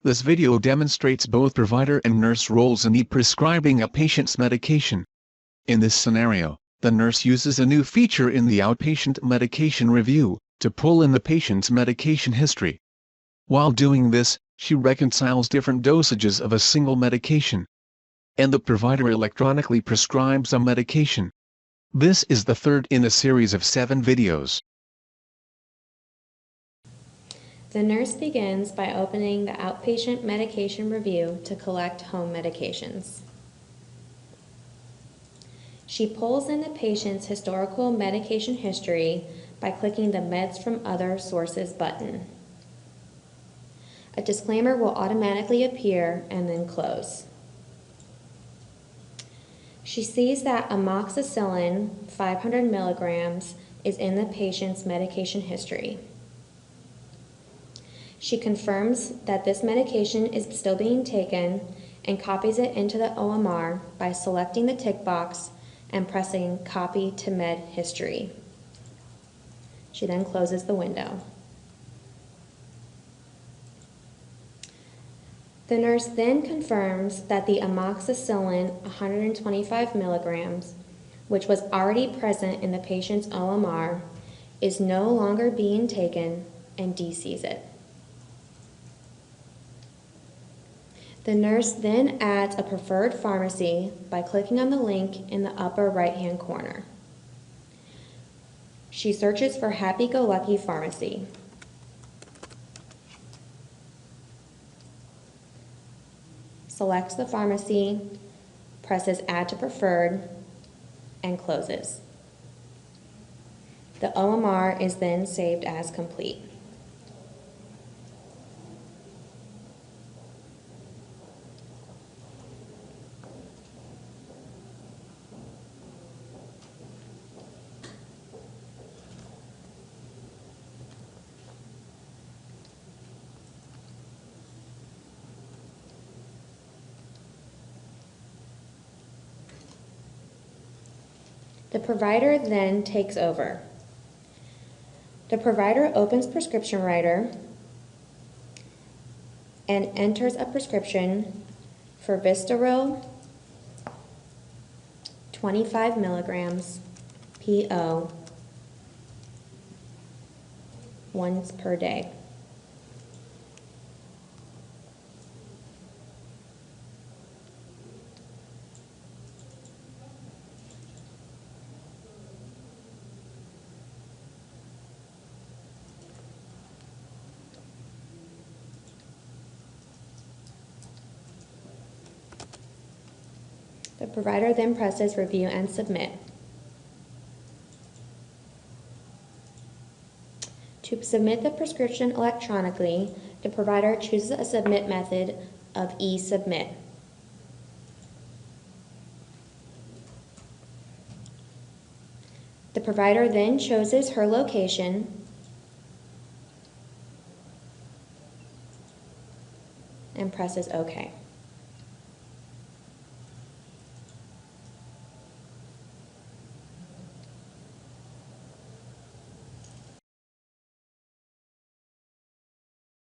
This video demonstrates both provider and nurse roles in ePrescribing a patient's medication. In this scenario, the nurse uses a new feature in the outpatient medication review to pull in the patient's medication history. While doing this, she reconciles different dosages of a single medication, and the provider electronically prescribes a medication. This is the third in a series of 7 videos. The nurse begins by opening the outpatient medication review to collect home medications. She pulls in the patient's historical medication history by clicking the Meds from Other Sources button. A disclaimer will automatically appear and then close. She sees that amoxicillin 500 milligrams is in the patient's medication history. She confirms that this medication is still being taken and copies it into the OMR by selecting the tick box and pressing Copy to Med History. She then closes the window. The nurse then confirms that the amoxicillin 125 milligrams, which was already present in the patient's OMR, is no longer being taken and DCs it. The nurse then adds a preferred pharmacy by clicking on the link in the upper right-hand corner. She searches for Happy-Go-Lucky Pharmacy. Selects the pharmacy, presses Add to Preferred, and closes. The OMR is then saved as complete. The provider then takes over. The provider opens Prescription Writer and enters a prescription for Vistaril 25 milligrams PO once per day. The provider then presses Review and Submit. To submit the prescription electronically, the provider chooses a submit method of e-submit. The provider then chooses her location and presses OK.